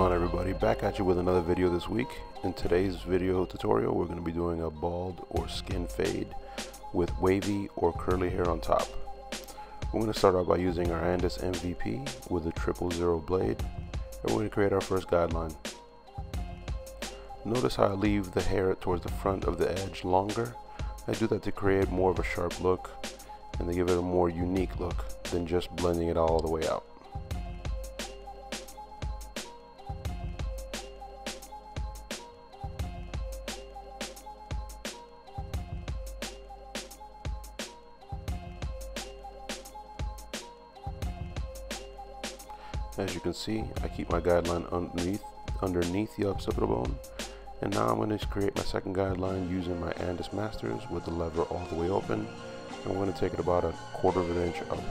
on, everybody? Back at you with another video this week. In today's video tutorial, we're going to be doing a bald or skin fade with wavy or curly hair on top. We're going to start out by using our Andis MVP with a 000 blade, and we're going to create our first guideline. Notice how I leave the hair towards the front of the edge longer. I do that to create more of a sharp look and to give it a more unique look than just blending it all the way out. As you can see, I keep my guideline underneath the occipital bone, and now I'm going to create my second guideline using my Andis Masters with the lever all the way open, and we're going to take it about 1/4 of an inch up.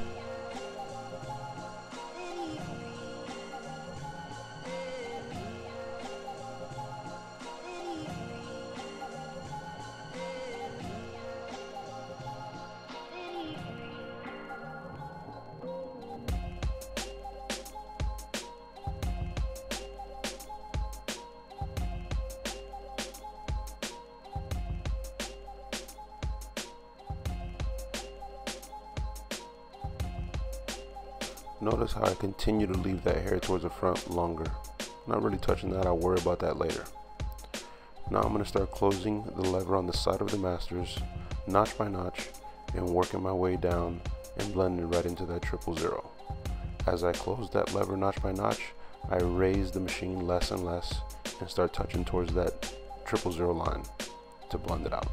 Notice how I continue to leave that hair towards the front longer. Not really touching that, I'll worry about that later. Now I'm going to start closing the lever on the side of the Masters, notch by notch, and working my way down and blending right into that 000. As I close that lever notch by notch, I raise the machine less and less and start touching towards that 000 line to blend it out.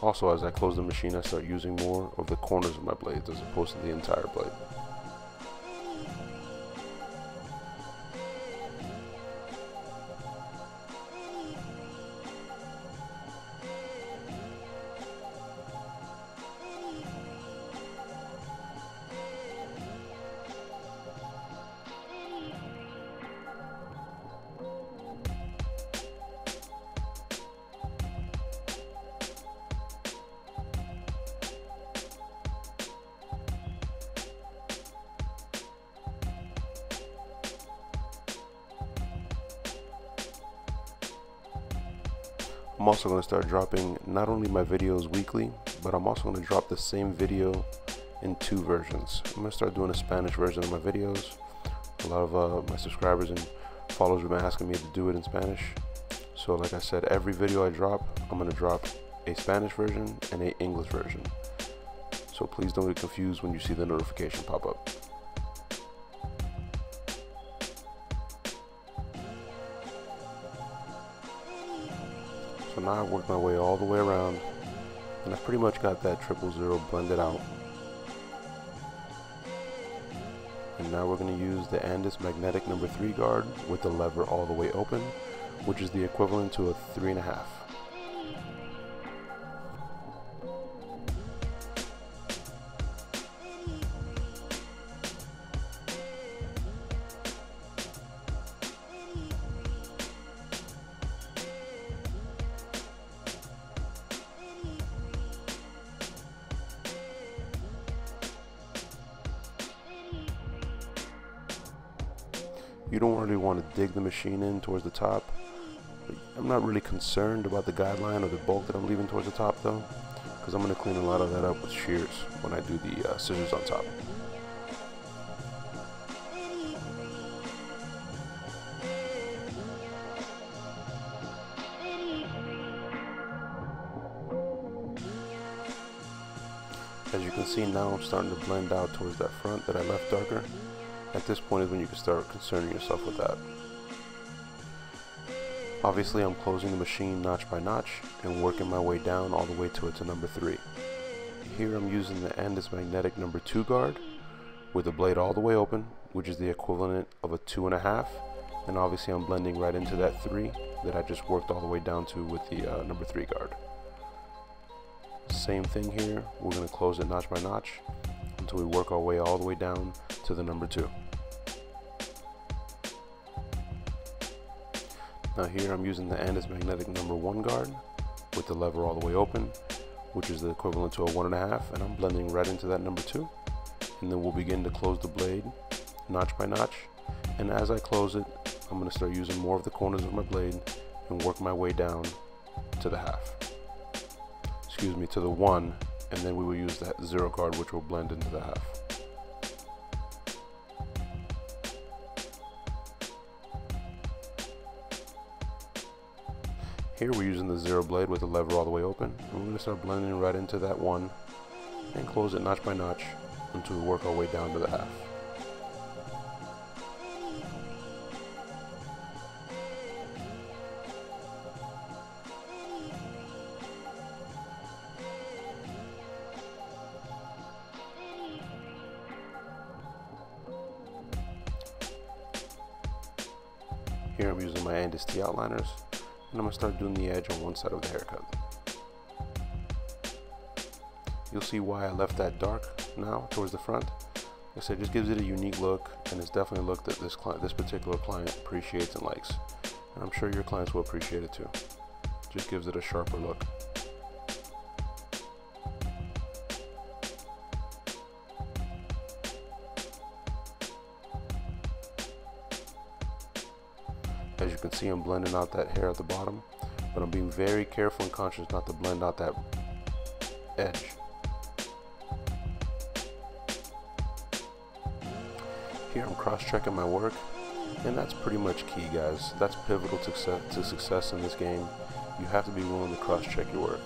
Also, as I close the machine, I start using more of the corners of my blades as opposed to the entire blade. I'm also going to start dropping not only my videos weekly, but I'm also going to drop the same video in 2 versions. I'm going to start doing a Spanish version of my videos. A lot of my subscribers and followers have been asking me to do it in Spanish. So like I said, every video I drop, I'm going to drop a Spanish version and an English version. So please don't get confused when you see the notification pop up. So now I worked my way all the way around, and I pretty much got that 000 blended out. And now we're going to use the Andis magnetic number 3 guard with the lever all the way open, which is the equivalent to a 3.5. You don't really want to dig the machine in towards the top. I'm not really concerned about the guideline or the bulk that I'm leaving towards the top though, because I'm going to clean a lot of that up with shears when I do the scissors on top. As you can see now, I'm starting to blend out towards that front that I left darker. At this point is when you can start concerning yourself with that. Obviously, I'm closing the machine notch by notch and working my way down all the way to number 3. Here I'm using the Andis magnetic number 2 guard with the blade all the way open, which is the equivalent of a 2.5, and obviously I'm blending right into that 3 that I just worked all the way down to with the number 3 guard. Same thing here, we're going to close it notch by notch until we work our way all the way down to the number 2. Now here I'm using the Andis magnetic number 1 guard with the lever all the way open, which is the equivalent to a 1.5, and I'm blending right into that number 2, and then we'll begin to close the blade notch by notch And as I close it, I'm going to start using more of the corners of my blade and work my way down to the half. Excuse me, to the 1, and then we will use that 0 guard, which will blend into the half. Here we're using the 0 blade with the lever all the way open, and we're going to start blending right into that 1 and close it notch by notch until we work our way down to the half. Here I'm using my Andis outliners, and I'm going to start doing the edge on one side of the haircut. You'll see why I left that dark now towards the front. Like I said, it just gives it a unique look, and it's definitely a look that this particular client appreciates and likes. And I'm sure your clients will appreciate it too. Just gives it a sharper look. As you can see, I'm blending out that hair at the bottom, but I'm being very careful and conscious not to blend out that edge. Here I'm cross-checking my work, and that's pretty much key, guys. That's pivotal to success in this game. You have to be willing to cross-check your work.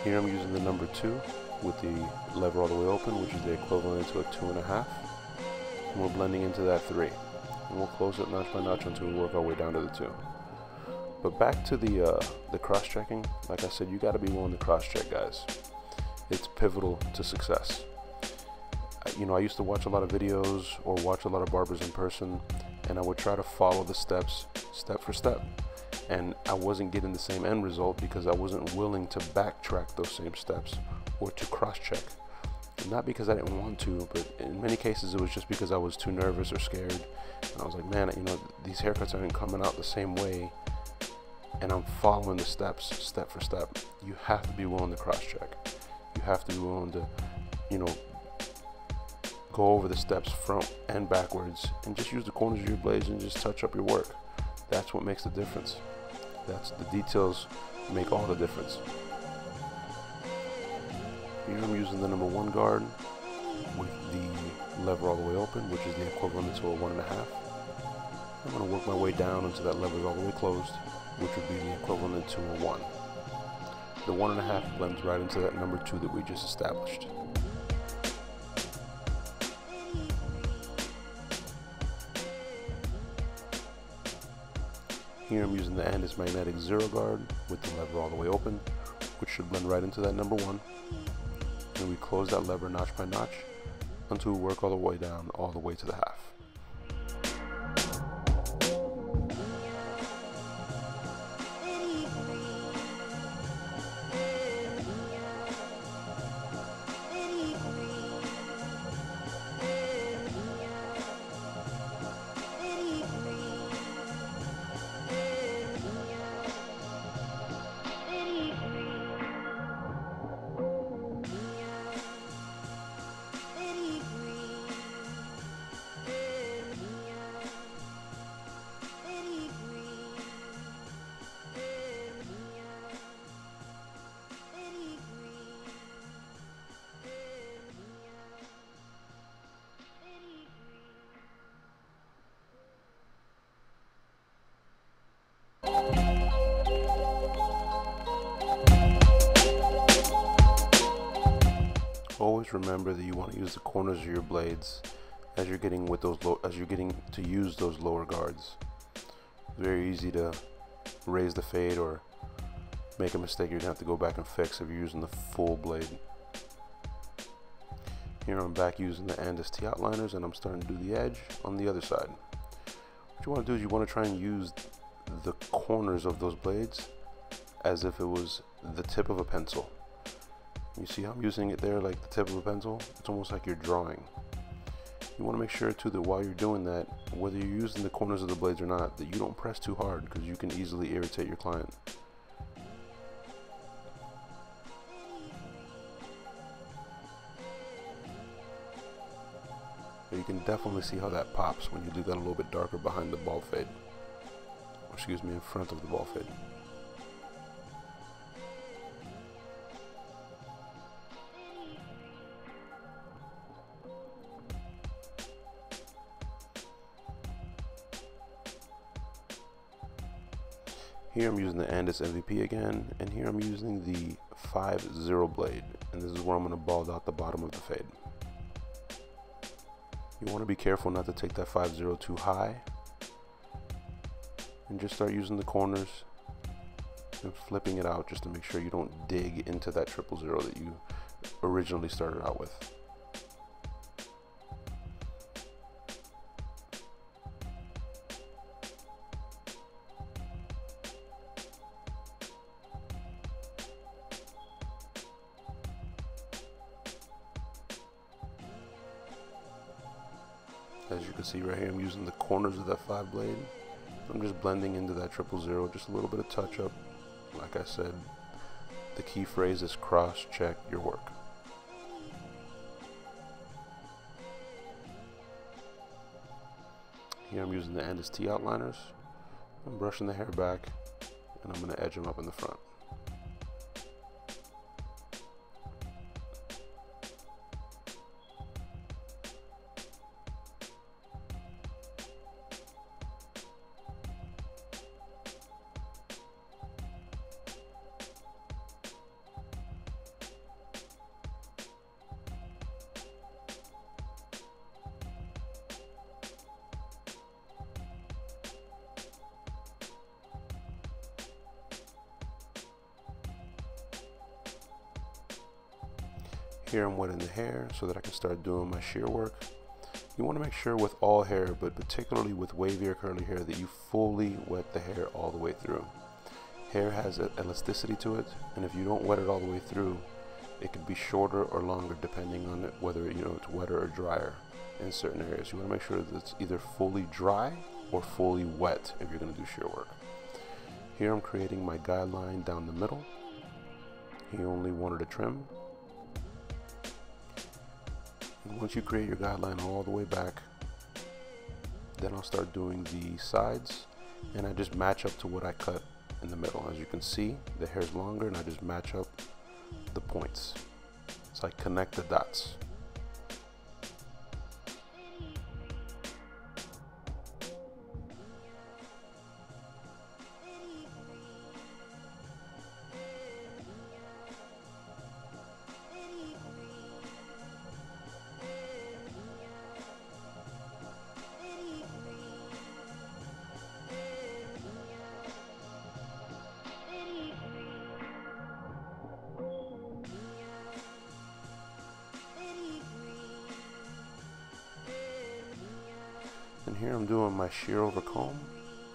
Here I'm using the number 2 with the lever all the way open, which is the equivalent to a 2.5, and we're blending into that 3. And we'll close it notch by notch until we work our way down to the 2. But back to the cross-checking, like I said, you got to be willing to cross-check, guys. It's pivotal to success. You know, I used to watch a lot of videos or watch a lot of barbers in person, and I would try to follow the steps step for step, and I wasn't getting the same end result because I wasn't willing to backtrack those same steps or to cross-check. Not because I didn't want to, but in many cases it was just because I was too nervous or scared. And I was like, man, you know, these haircuts aren't coming out the same way, and I'm following the steps step for step. You have to be willing to cross-check. You have to be willing to, you know, go over the steps front and backwards, and just use the corners of your blades and just touch up your work. That's what makes the difference. That's the details make all the difference. Here I'm using the number 1 guard with the lever all the way open, which is the equivalent to a 1.5. I'm going to work my way down until that lever is all the way closed, which would be the equivalent to a 1. The 1.5 blends right into that number 2 that we just established. Here I'm using the Andis magnetic 0 guard with the lever all the way open, which should blend right into that number 1. And we close that lever notch by notch until we work all the way down, all the way to the half. Always remember that you want to use the corners of your blades as you're getting to use those lower guards. Very easy to raise the fade or make a mistake you're gonna have to go back and fix if you're using the full blade. Here I'm back using the Andis outliners, and I'm starting to do the edge on the other side. What you want to do is you want to try and use the corners of those blades as if it was the tip of a pencil. You see how I'm using it there like the tip of a pencil? It's almost like you're drawing. You want to make sure too that while you're doing that, whether you're using the corners of the blades or not, that you don't press too hard, because you can easily irritate your client. But you can definitely see how that pops when you leave that a little bit darker behind the ball fade. Or excuse me, in front of the ball fade. Here I'm using the Andis MVP again, and here I'm using the 5-0 blade, and this is where I'm going to bald out the bottom of the fade. You want to be careful not to take that 5-0 too high, and just start using the corners and flipping it out just to make sure you don't dig into that 000 that you originally started out with. As you can see right here, I'm using the corners of that 5 blade. I'm just blending into that 000, just a little bit of touch up. Like I said, the key phrase is cross-check your work. Here I'm using the Andis T outliners. I'm brushing the hair back, and I'm going to edge them up in the front. Here I'm wetting the hair so that I can start doing my shear work. You want to make sure with all hair, but particularly with wavy or curly hair, that you fully wet the hair all the way through. Hair has an elasticity to it, and if you don't wet it all the way through, it could be shorter or longer depending on it, whether it's wetter or drier in certain areas. You want to make sure that it's either fully dry or fully wet if you're going to do shear work. Here I'm creating my guideline down the middle. He only wanted a trim. And once you create your guideline all the way back, then I'll start doing the sides, and I just match up to what I cut in the middle. As you can see, the hair's longer, and I just match up the points. So I connect the dots. And here I'm doing my shear over comb.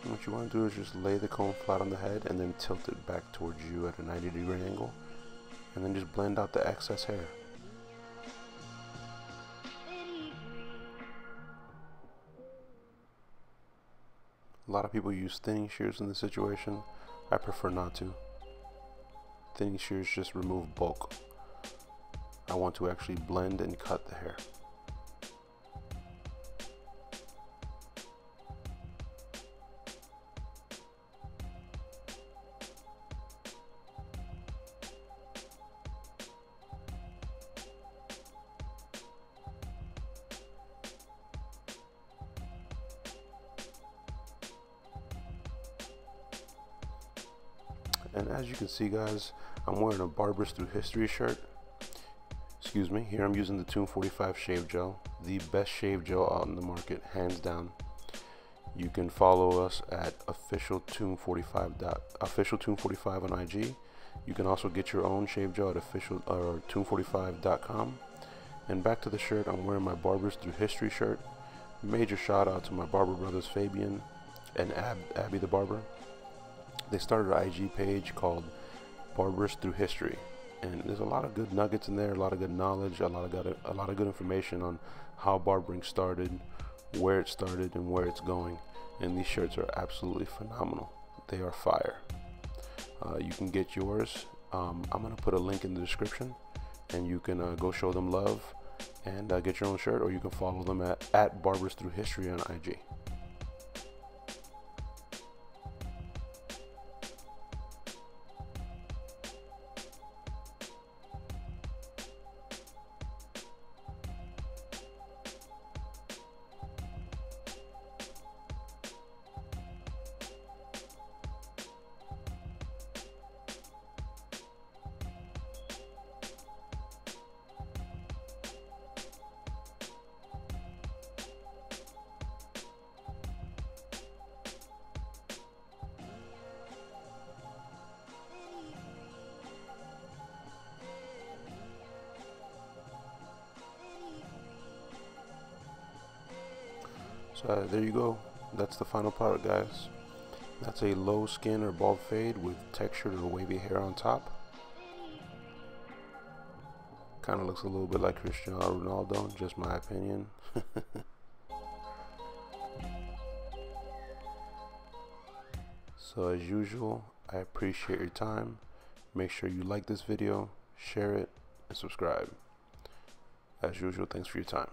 And what you want to do is just lay the comb flat on the head and then tilt it back towards you at a 90-degree angle, and then just blend out the excess hair. A lot of people use thinning shears in this situation. I prefer not to. Thinning shears just remove bulk. I want to actually blend and cut the hair. And as you can see, guys, I'm wearing a Barbers Through History shirt. Excuse me. Here I'm using the Tune 45 shave gel, the best shave gel out in the market, hands down. You can follow us at official Tune 45 on IG. You can also get your own shave gel at tune45.com. And back to the shirt, I'm wearing my Barbers Through History shirt. Major shout out to my barber brothers Fabian and Abby the barber. They started an IG page called Barbers Through History, and there's a lot of good nuggets in there, a lot of good knowledge, a lot of good information on how barbering started, where it started, and where it's going. And these shirts are absolutely phenomenal. They are fire. You can get yours. I'm gonna put a link in the description, and you can go show them love. and get your own shirt, or you can follow them at Barbers Through History on IG. So there you go. That's the final product, guys. That's a low skin or bald fade with textured or wavy hair on top. Kind of looks a little bit like Cristiano Ronaldo, just my opinion. So as usual, I appreciate your time. Make sure you like this video, share it, and subscribe. As usual, thanks for your time.